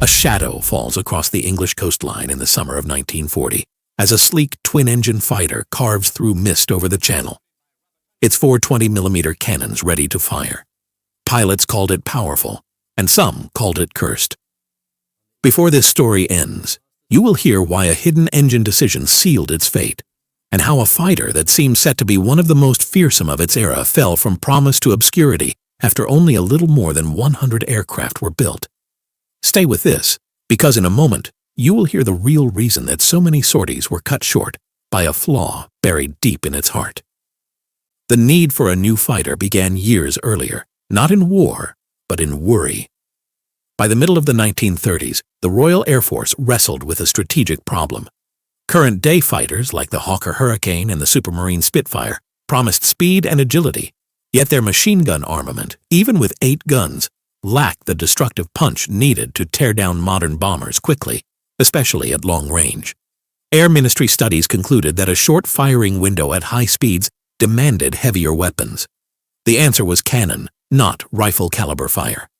A shadow falls across the English coastline in the summer of 1940 as a sleek twin-engine fighter carves through mist over the channel. Its 420mm cannons ready to fire. Pilots called it powerful, and some called it cursed. Before this story ends, you will hear why a hidden engine decision sealed its fate, and how a fighter that seemed set to be one of the most fearsome of its era fell from promise to obscurity after only a little more than 100 aircraft were built. Stay with this, because in a moment, you will hear the real reason that so many sorties were cut short by a flaw buried deep in its heart. The need for a new fighter began years earlier, not in war, but in worry. By the middle of the 1930s, the Royal Air Force wrestled with a strategic problem. Current-day fighters like the Hawker Hurricane and the Supermarine Spitfire promised speed and agility, yet their machine gun armament, even with 8 guns, lacked the destructive punch needed to tear down modern bombers quickly, especially at long range. Air Ministry studies concluded that a short firing window at high speeds demanded heavier weapons. The answer was cannon, not rifle-caliber fire.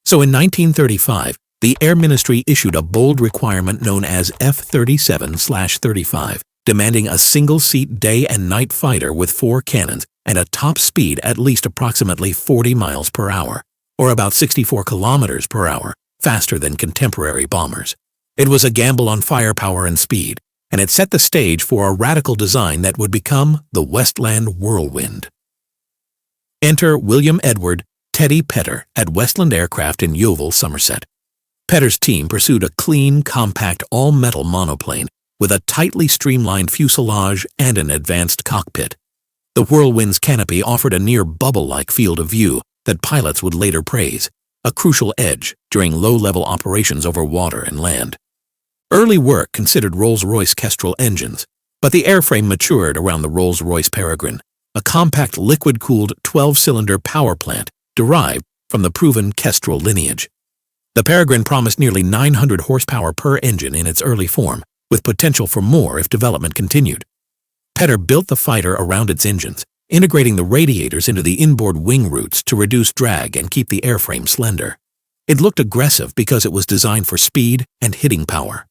So in 1935, the Air Ministry issued a bold requirement known as F-37/35, demanding a single-seat day and night fighter with 4 cannons and a top speed at least approximately 40 miles per hour, or about 64 kilometers per hour, faster than contemporary bombers. It was a gamble on firepower and speed, and it set the stage for a radical design that would become the Westland Whirlwind. Enter William Edward Teddy Petter at Westland Aircraft in Yeovil, Somerset. Petter's team pursued a clean, compact, all-metal monoplane with a tightly streamlined fuselage and an advanced cockpit. The Whirlwind's canopy offered a near bubble-like field of view that pilots would later praise, a crucial edge during low-level operations over water and land. Early work considered Rolls-Royce Kestrel engines, but the airframe matured around the Rolls-Royce Peregrine, a compact liquid-cooled 12-cylinder power plant derived from the proven Kestrel lineage. The Peregrine promised nearly 900 horsepower per engine in its early form, with potential for more if development continued. Petter built the fighter around its engines, integrating the radiators into the inboard wing roots to reduce drag and keep the airframe slender. It looked aggressive because it was designed for speed and hitting power.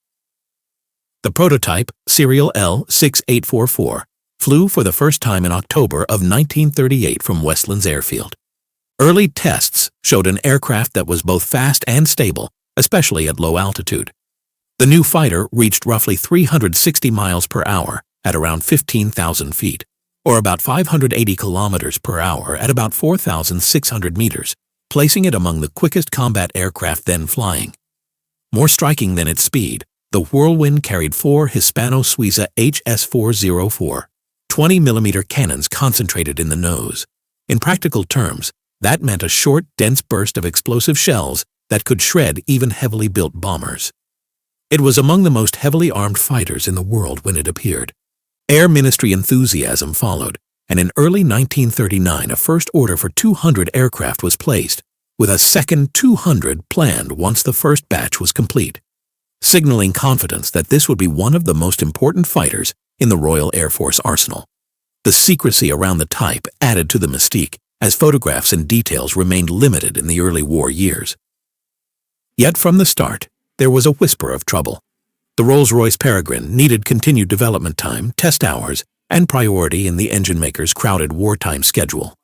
The prototype, serial L6844, flew for the first time in October of 1938 from Westland's airfield. Early tests showed an aircraft that was both fast and stable, especially at low altitude. The new fighter reached roughly 360 miles per hour at around 15,000 feet, or about 580 kilometers per hour at about 4,600 meters, placing it among the quickest combat aircraft then flying. More striking than its speed, the Whirlwind carried 4 Hispano-Suiza HS-404, 20mm cannons concentrated in the nose. In practical terms, that meant a short, dense burst of explosive shells that could shred even heavily built bombers. It was among the most heavily armed fighters in the world when it appeared. Air Ministry enthusiasm followed, and in early 1939 a first order for 200 aircraft was placed, with a second 200 planned once the first batch was complete, signaling confidence that this would be one of the most important fighters in the Royal Air Force arsenal. The secrecy around the type added to the mystique, as photographs and details remained limited in the early war years. Yet from the start, there was a whisper of trouble. The Rolls-Royce Peregrine needed continued development time, test hours, and priority in the engine maker's crowded wartime schedule.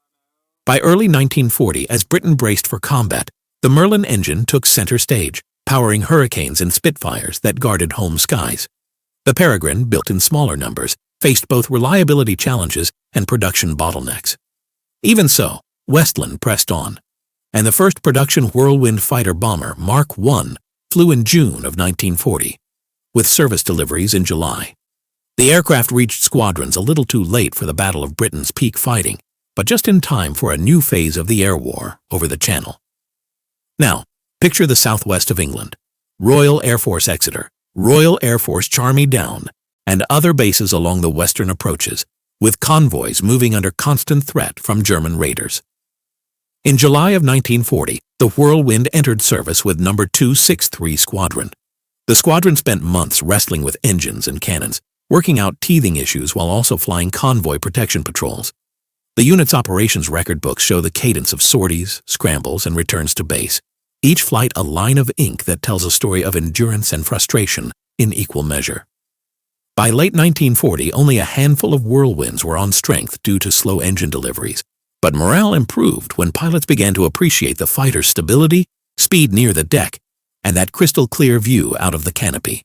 By early 1940, as Britain braced for combat, the Merlin engine took center stage, powering Hurricanes and Spitfires that guarded home skies. The Peregrine, built in smaller numbers, faced both reliability challenges and production bottlenecks. Even so, Westland pressed on, and the first production Whirlwind fighter bomber, Mark I, flew in June of 1940, with service deliveries in July. The aircraft reached squadrons a little too late for the Battle of Britain's peak fighting, but just in time for a new phase of the air war over the Channel. Now, picture the southwest of England, Royal Air Force Exeter, Royal Air Force Charmy Down, and other bases along the western approaches, with convoys moving under constant threat from German raiders. In July of 1940, the Whirlwind entered service with No. 263 Squadron. The squadron spent months wrestling with engines and cannons, working out teething issues while also flying convoy protection patrols. The unit's operations record books show the cadence of sorties, scrambles, and returns to base, each flight a line of ink that tells a story of endurance and frustration in equal measure. By late 1940, only a handful of Whirlwinds were on strength due to slow engine deliveries, but morale improved when pilots began to appreciate the fighter's stability, speed near the deck, and that crystal-clear view out of the canopy.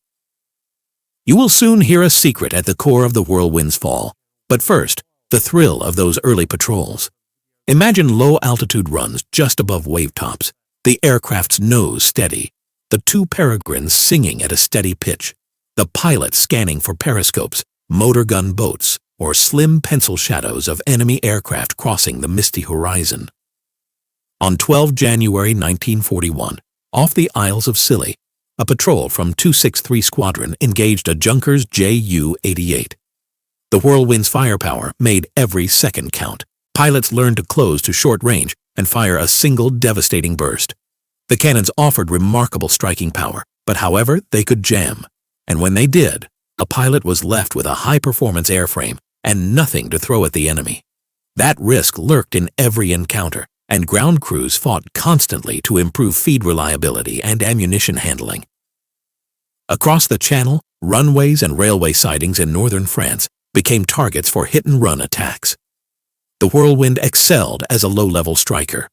You will soon hear a secret at the core of the Whirlwind's fall, but first, the thrill of those early patrols. Imagine low-altitude runs just above wavetops, the aircraft's nose steady, the two peregrines singing at a steady pitch, the pilot scanning for periscopes, motor gun boats, or slim pencil shadows of enemy aircraft crossing the misty horizon. On 12 January 1941, off the Isles of Scilly, a patrol from 263 Squadron engaged a Junkers Ju-88. The Whirlwind's firepower made every second count. Pilots learned to close to short range and fire a single devastating burst. The cannons offered remarkable striking power, but however, they could jam. And when they did, a pilot was left with a high-performance airframe and nothing to throw at the enemy. That risk lurked in every encounter, and ground crews fought constantly to improve feed reliability and ammunition handling. Across the Channel, runways and railway sidings in northern France became targets for hit-and-run attacks. The Whirlwind excelled as a low-level striker.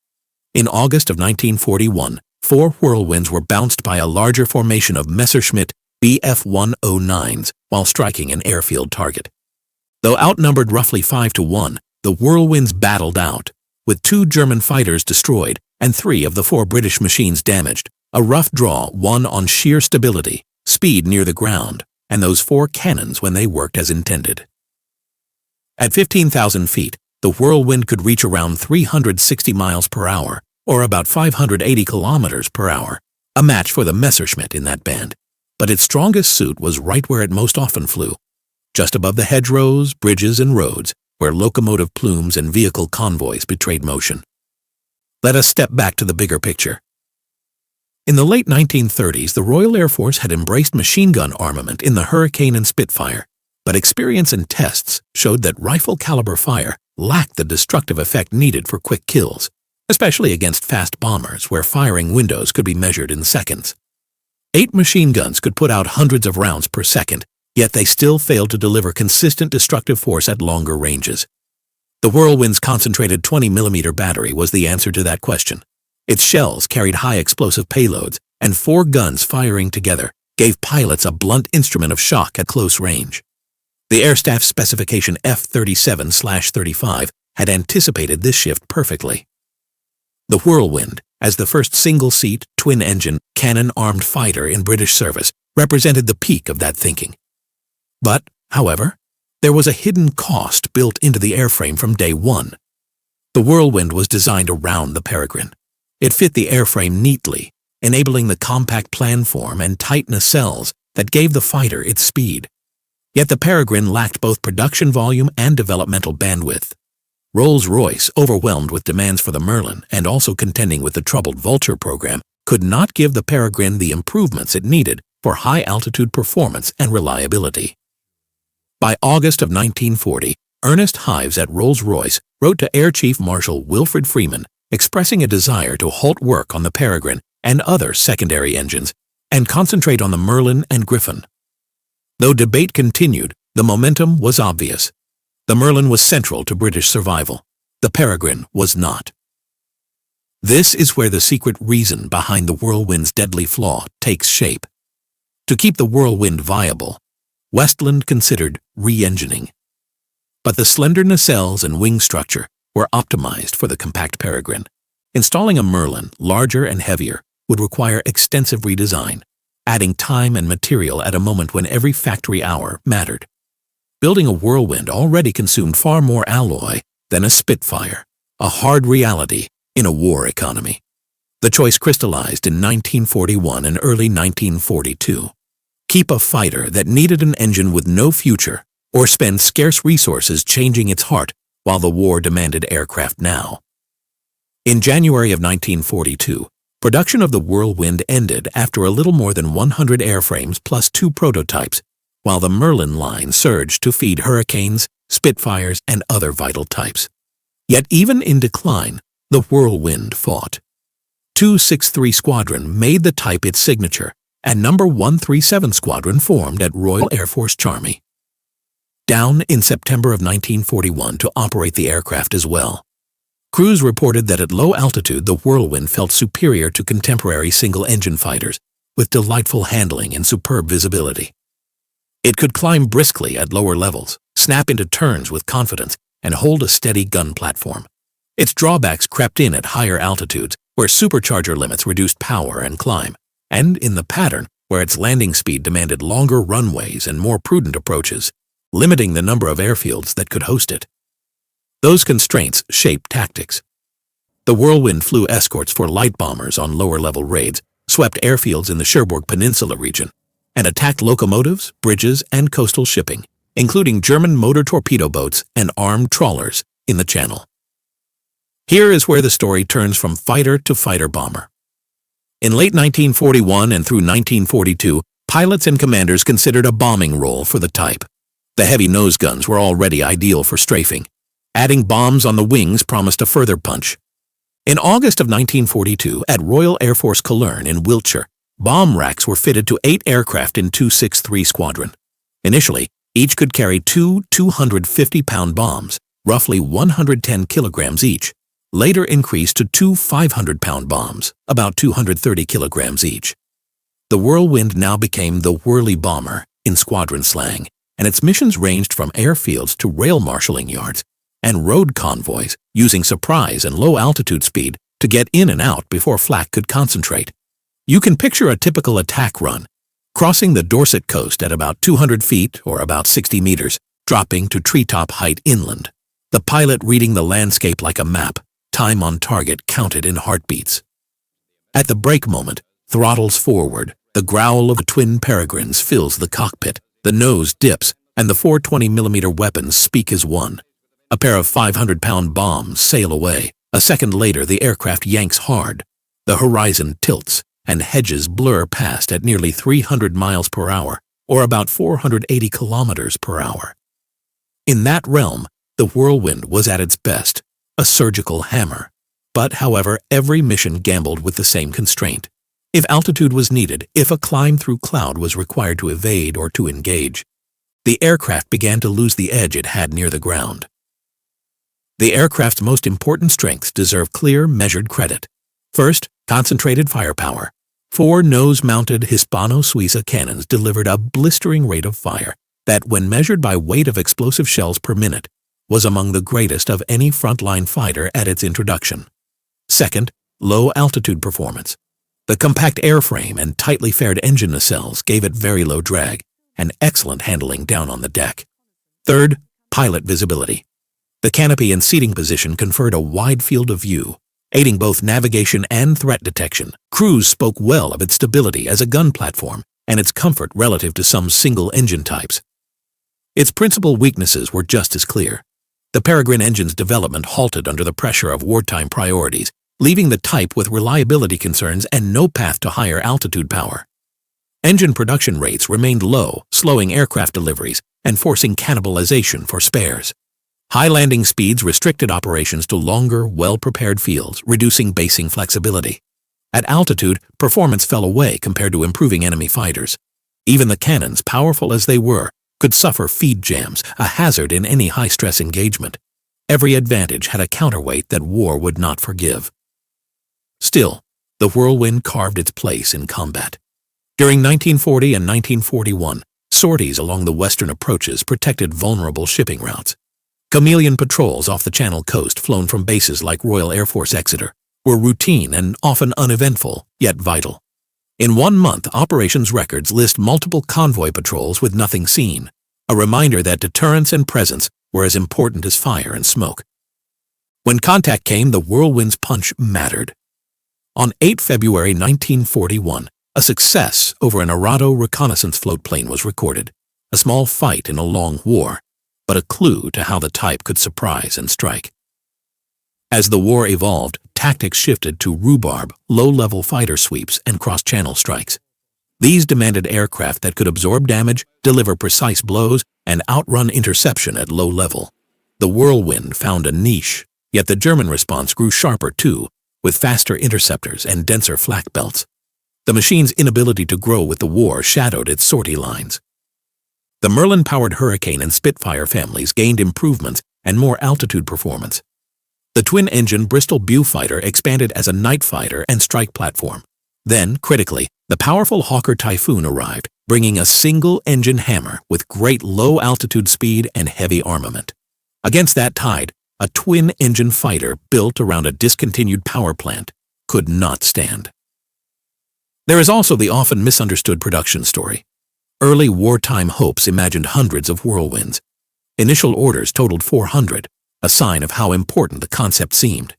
In August of 1941, 4 Whirlwinds were bounced by a larger formation of Messerschmitt Bf-109s while striking an airfield target. Though outnumbered roughly 5-1, the Whirlwinds battled out, with 2 German fighters destroyed and 3 of the 4 British machines damaged, a rough draw won on sheer stability, speed near the ground, and those 4 cannons when they worked as intended. At 15,000 feet, the Whirlwind could reach around 360 miles per hour, or about 580 kilometers per hour, a match for the Messerschmitt in that band. But its strongest suit was right where it most often flew, just above the hedgerows, bridges, and roads, where locomotive plumes and vehicle convoys betrayed motion. Let us step back to the bigger picture. In the late 1930s, the Royal Air Force had embraced machine gun armament in the Hurricane and Spitfire, but experience and tests showed that rifle-caliber fire lacked the destructive effect needed for quick kills, especially against fast bombers where firing windows could be measured in seconds. 8 machine guns could put out hundreds of rounds per second, yet they still failed to deliver consistent destructive force at longer ranges. The Whirlwind's concentrated 20mm battery was the answer to that question. Its shells carried high explosive payloads, and 4 guns firing together gave pilots a blunt instrument of shock at close range. The Air Staff Specification F-37/35 had anticipated this shift perfectly. The Whirlwind, as the first single-seat, twin-engine, cannon-armed fighter in British service, represented the peak of that thinking. But, however, there was a hidden cost built into the airframe from day one. The Whirlwind was designed around the Peregrine. It fit the airframe neatly, enabling the compact planform and tight nacelles that gave the fighter its speed. Yet the Peregrine lacked both production volume and developmental bandwidth. Rolls-Royce, overwhelmed with demands for the Merlin and also contending with the troubled Vulture program, could not give the Peregrine the improvements it needed for high-altitude performance and reliability. By August of 1940, Ernest Hives at Rolls-Royce wrote to Air Chief Marshal Wilfred Freeman expressing a desire to halt work on the Peregrine and other secondary engines and concentrate on the Merlin and Griffon. Though debate continued, the momentum was obvious. The Merlin was central to British survival. The Peregrine was not. This is where the secret reason behind the Whirlwind's deadly flaw takes shape. To keep the Whirlwind viable, Westland considered re-engining. But the slender nacelles and wing structure were optimized for the compact Peregrine. Installing a Merlin, larger and heavier, would require extensive redesign, adding time and material at a moment when every factory hour mattered. Building a Whirlwind already consumed far more alloy than a Spitfire, a hard reality in a war economy. The choice crystallized in 1941 and early 1942. Keep a fighter that needed an engine with no future, or spend scarce resources changing its heart while the war demanded aircraft now. In January of 1942, production of the Whirlwind ended after a little more than 100 airframes plus 2 prototypes, while the Merlin line surged to feed Hurricanes, Spitfires, and other vital types. Yet even in decline, the Whirlwind fought. 263 Squadron made the type its signature, and No. 137 Squadron formed at Royal Air Force Charmy. Down in September of 1941 to operate the aircraft as well. Crews reported that at low altitude the Whirlwind felt superior to contemporary single-engine fighters, with delightful handling and superb visibility. It could climb briskly at lower levels, snap into turns with confidence, and hold a steady gun platform. Its drawbacks crept in at higher altitudes, where supercharger limits reduced power and climb, and in the pattern, where its landing speed demanded longer runways and more prudent approaches, limiting the number of airfields that could host it. Those constraints shaped tactics. The Whirlwind flew escorts for light bombers on lower-level raids, swept airfields in the Cherbourg Peninsula region, and attacked locomotives, bridges, and coastal shipping, including German motor torpedo boats and armed trawlers in the Channel. Here is where the story turns from fighter to fighter bomber. In late 1941 and through 1942, pilots and commanders considered a bombing role for the type. The heavy nose guns were already ideal for strafing. Adding bombs on the wings promised a further punch. In August of 1942, at Royal Air Force Cologne in Wiltshire, bomb racks were fitted to 8 aircraft in 263 Squadron. Initially, each could carry 2 250-pound bombs, roughly 110 kilograms each, later increased to 2 500-pound bombs, about 230 kilograms each. The Whirlwind now became the Whirly Bomber in squadron slang, and its missions ranged from airfields to rail marshalling yards and road convoys, using surprise and low-altitude speed to get in and out before flak could concentrate. You can picture a typical attack run, crossing the Dorset coast at about 200 feet or about 60 meters, dropping to treetop height inland. The pilot reading the landscape like a map, time on target counted in heartbeats. At the brake moment, throttles forward, the growl of the twin peregrines fills the cockpit, the nose dips, and the 420mm weapons speak as one. A pair of 500-pound bombs sail away. A second later, the aircraft yanks hard. The horizon tilts, and hedges blur past at nearly 300 miles per hour, or about 480 kilometers per hour. In that realm, the Whirlwind was at its best, a surgical hammer. But, however, every mission gambled with the same constraint. If altitude was needed, if a climb through cloud was required to evade or to engage, the aircraft began to lose the edge it had near the ground. The aircraft's most important strengths deserve clear, measured credit. First, concentrated firepower. 4 nose-mounted Hispano-Suiza cannons delivered a blistering rate of fire that, when measured by weight of explosive shells per minute, was among the greatest of any frontline fighter at its introduction. Second, low-altitude performance. The compact airframe and tightly faired engine nacelles gave it very low drag and excellent handling down on the deck. Third, pilot visibility. The canopy and seating position conferred a wide field of view, aiding both navigation and threat detection. Crews spoke well of its stability as a gun platform and its comfort relative to some single-engine types. Its principal weaknesses were just as clear. The Peregrine engine's development halted under the pressure of wartime priorities, leaving the type with reliability concerns and no path to higher altitude power. Engine production rates remained low, slowing aircraft deliveries and forcing cannibalization for spares. High landing speeds restricted operations to longer, well-prepared fields, reducing basing flexibility. At altitude, performance fell away compared to improving enemy fighters. Even the cannons, powerful as they were, could suffer feed jams, a hazard in any high-stress engagement. Every advantage had a counterweight that war would not forgive. Still, the Whirlwind carved its place in combat. During 1940 and 1941, sorties along the western approaches protected vulnerable shipping routes. Chameleon patrols off the Channel coast, flown from bases like Royal Air Force Exeter, were routine and often uneventful, yet vital. In 1 month, operations records list multiple convoy patrols with nothing seen, a reminder that deterrence and presence were as important as fire and smoke. When contact came, the Whirlwind's punch mattered. On 8 February 1941, a success over an Arado reconnaissance floatplane was recorded, a small fight in a long war, but a clue to how the type could surprise and strike. As the war evolved, tactics shifted to rhubarb, low-level fighter sweeps, and cross-channel strikes. These demanded aircraft that could absorb damage, deliver precise blows, and outrun interception at low level. The Whirlwind found a niche, yet the German response grew sharper too, with faster interceptors and denser flak belts. The machine's inability to grow with the war shadowed its sortie lines. The Merlin-powered Hurricane and Spitfire families gained improvements and more altitude performance. The twin-engine Bristol Beaufighter expanded as a night fighter and strike platform. Then, critically, the powerful Hawker Typhoon arrived, bringing a single-engine hammer with great low-altitude speed and heavy armament. Against that tide, a twin-engine fighter built around a discontinued power plant could not stand. There is also the often misunderstood production story. Early wartime hopes imagined hundreds of Whirlwinds. Initial orders totaled 400, a sign of how important the concept seemed.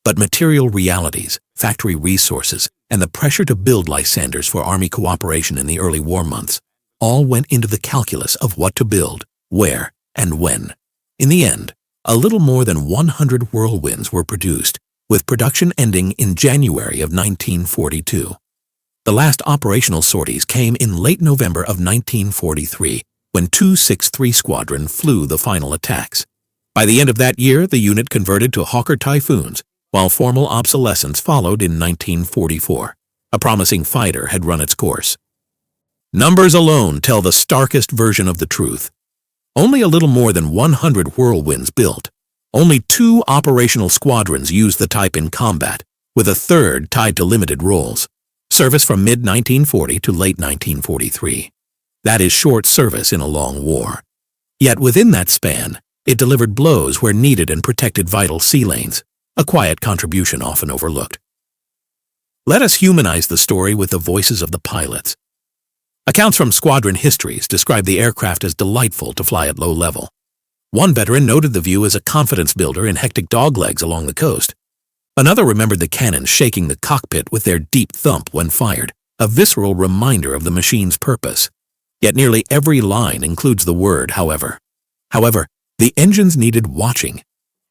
But material realities, factory resources, and the pressure to build Lysanders for Army cooperation in the early war months all went into the calculus of what to build, where, and when. In the end, a little more than 100 Whirlwinds were produced, with production ending in January of 1942. The last operational sorties came in late November of 1943, when 263 Squadron flew the final attacks. By the end of that year, the unit converted to Hawker Typhoons, while formal obsolescence followed in 1944. A promising fighter had run its course. Numbers alone tell the starkest version of the truth. Only a little more than 100 Whirlwinds built. Only 2 operational squadrons used the type in combat, with a third tied to limited roles. Service from mid-1940 to late 1943. That is short service in a long war. Yet within that span, it delivered blows where needed and protected vital sea lanes, a quiet contribution often overlooked. Let us humanize the story with the voices of the pilots. Accounts from squadron histories describe the aircraft as delightful to fly at low level. One veteran noted the view as a confidence builder in hectic doglegs along the coast. Another remembered the cannons shaking the cockpit with their deep thump when fired, a visceral reminder of the machine's purpose. Yet nearly every line includes the word however. However, the engines needed watching.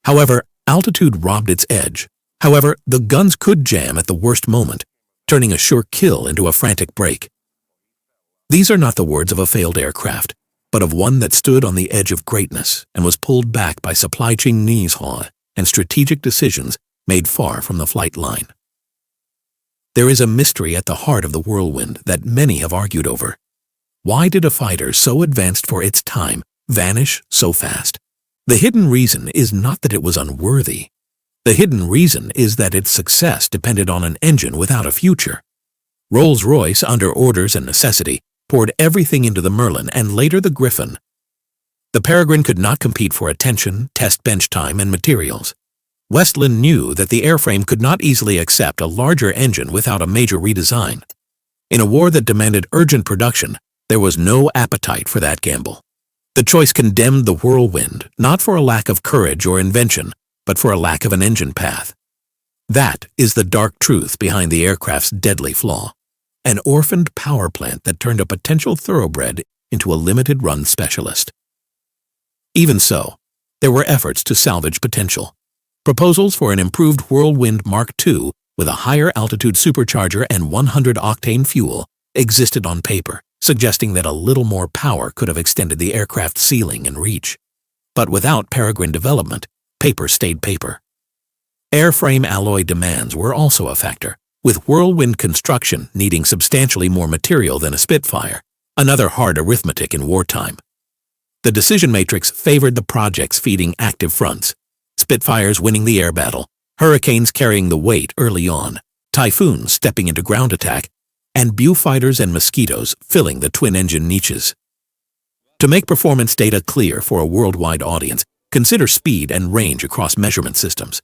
However, altitude robbed its edge. However, the guns could jam at the worst moment, turning a sure kill into a frantic break. These are not the words of a failed aircraft, but of one that stood on the edge of greatness and was pulled back by supply chain knees-haw and strategic decisions made far from the flight line. There is a mystery at the heart of the Whirlwind that many have argued over. Why did a fighter so advanced for its time vanish so fast? The hidden reason is not that it was unworthy. The hidden reason is that its success depended on an engine without a future. Rolls-Royce, under orders and necessity, poured everything into the Merlin and later the Griffon. The Peregrine could not compete for attention, test bench time, and materials. Westland knew that the airframe could not easily accept a larger engine without a major redesign. In a war that demanded urgent production, there was no appetite for that gamble. The choice condemned the Whirlwind, not for a lack of courage or invention, but for a lack of an engine path. That is the dark truth behind the aircraft's deadly flaw. An orphaned power plant that turned a potential thoroughbred into a limited-run specialist. Even so, there were efforts to salvage potential. Proposals for an improved Whirlwind Mark II with a higher altitude supercharger and 100-octane fuel existed on paper, suggesting that a little more power could have extended the aircraft's ceiling and reach. But without Peregrine development, paper stayed paper. Airframe alloy demands were also a factor, with Whirlwind construction needing substantially more material than a Spitfire, another hard arithmetic in wartime. The decision matrix favored the projects feeding active fronts, Spitfires winning the air battle, Hurricanes carrying the weight early on, Typhoons stepping into ground attack, and Beaufighters and Mosquitoes filling the twin-engine niches. To make performance data clear for a worldwide audience, consider speed and range across measurement systems.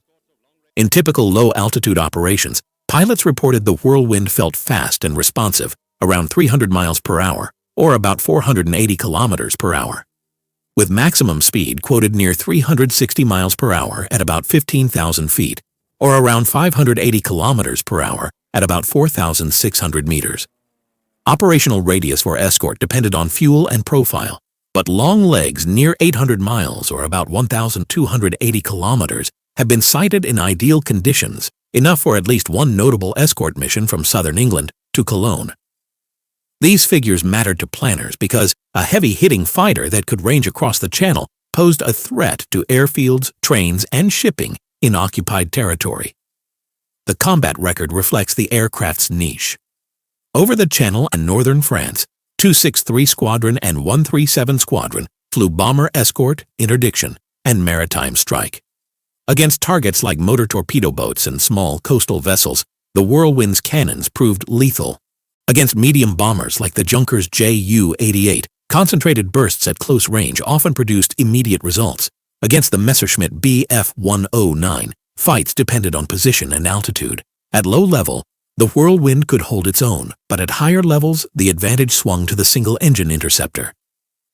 In typical low-altitude operations, pilots reported the Whirlwind felt fast and responsive, around 300 miles per hour, or about 480 kilometers per hour. With maximum speed quoted near 360 miles per hour at about 15,000 feet, or around 580 kilometers per hour at about 4,600 meters. Operational radius for escort depended on fuel and profile, but long legs near 800 miles or about 1,280 kilometers have been sighted in ideal conditions, enough for at least one notable escort mission from southern England to Cologne. These figures mattered to planners because a heavy-hitting fighter that could range across the Channel posed a threat to airfields, trains, and shipping in occupied territory. The combat record reflects the aircraft's niche. Over the Channel and northern France, 263 Squadron and 137 Squadron flew bomber escort, interdiction, and maritime strike. Against targets like motor torpedo boats and small coastal vessels, the Whirlwind's cannons proved lethal. Against medium bombers like the Junkers Ju-88, concentrated bursts at close range often produced immediate results. Against the Messerschmitt Bf-109, fights depended on position and altitude. At low level, the Whirlwind could hold its own, but at higher levels, the advantage swung to the single-engine interceptor.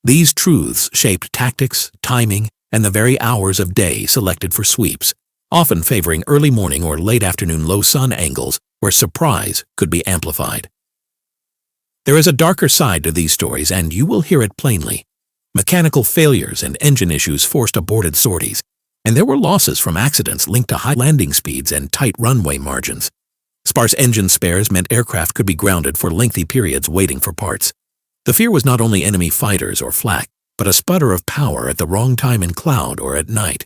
These truths shaped tactics, timing, and the very hours of day selected for sweeps, often favoring early morning or late afternoon low sun angles where surprise could be amplified. There is a darker side to these stories, and you will hear it plainly. Mechanical failures and engine issues forced aborted sorties, and there were losses from accidents linked to high landing speeds and tight runway margins. Sparse engine spares meant aircraft could be grounded for lengthy periods waiting for parts. The fear was not only enemy fighters or flak, but a sputter of power at the wrong time in cloud or at night.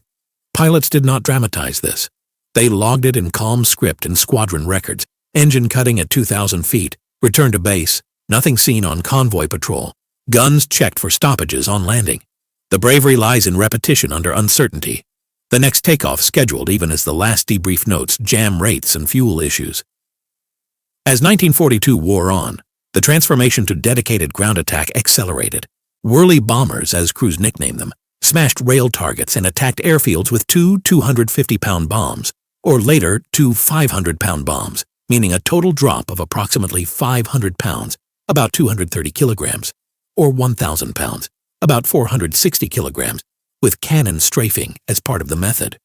Pilots did not dramatize this. They logged it in calm script and squadron records, engine cutting at 2,000 feet, return to base, nothing seen on convoy patrol, guns checked for stoppages on landing. The bravery lies in repetition under uncertainty. The next takeoff scheduled even as the last debrief notes jam rates and fuel issues. As 1942 wore on, the transformation to dedicated ground attack accelerated. Whirly bombers, as crews nicknamed them, smashed rail targets and attacked airfields with two 250-pound bombs, or later two 500-pound bombs, meaning a total drop of approximately 500 pounds, about 230 kilograms, or 1,000 pounds, about 460 kilograms, with cannon strafing as part of the method.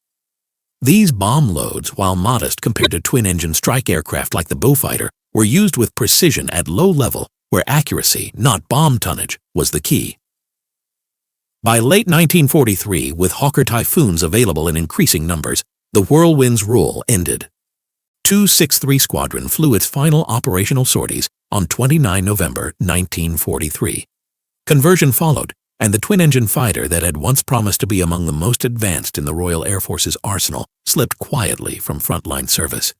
These bomb loads, while modest compared to twin-engine strike aircraft like the Beaufighter, were used with precision at low level where accuracy, not bomb tonnage, was the key. By late 1943, with Hawker Typhoons available in increasing numbers, the Whirlwind's role ended. 263 Squadron flew its final operational sorties on 29 November 1943. Conversion followed, and the twin-engine fighter that had once promised to be among the most advanced in the Royal Air Force's arsenal slipped quietly from frontline service.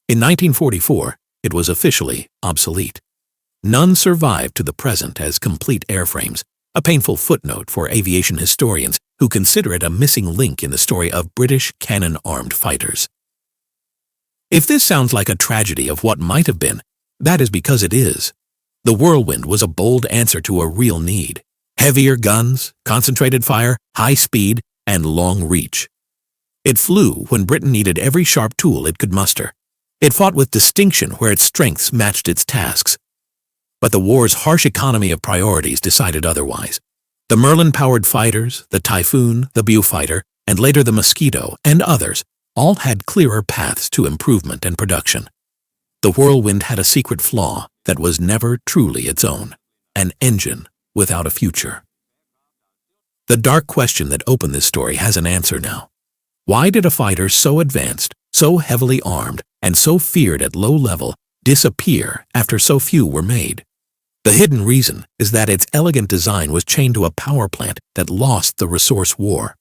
In 1944, it was officially obsolete. None survived to the present as complete airframes, a painful footnote for aviation historians who consider it a missing link in the story of British cannon-armed fighters. If this sounds like a tragedy of what might have been, that is because it is. The Whirlwind was a bold answer to a real need. Heavier guns, concentrated fire, high speed, and long reach. It flew when Britain needed every sharp tool it could muster. It fought with distinction where its strengths matched its tasks. But the war's harsh economy of priorities decided otherwise. The Merlin-powered fighters, the Typhoon, the Beaufighter, and later the Mosquito, and others, all had clearer paths to improvement and production. The Whirlwind had a secret flaw that was never truly its own, an engine without a future. The dark question that opened this story has an answer now. Why did a fighter so advanced, so heavily armed, and so feared at low level disappear after so few were made? The hidden reason is that its elegant design was chained to a power plant that lost the resource war.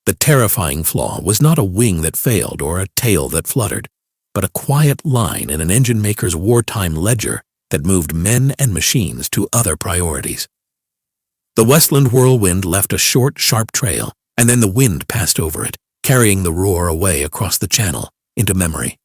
The terrifying flaw was not a wing that failed or a tail that fluttered, but a quiet line in an engine maker's wartime ledger that moved men and machines to other priorities. The Westland Whirlwind left a short, sharp trail, and then the wind passed over it, carrying the roar away across the Channel into memory.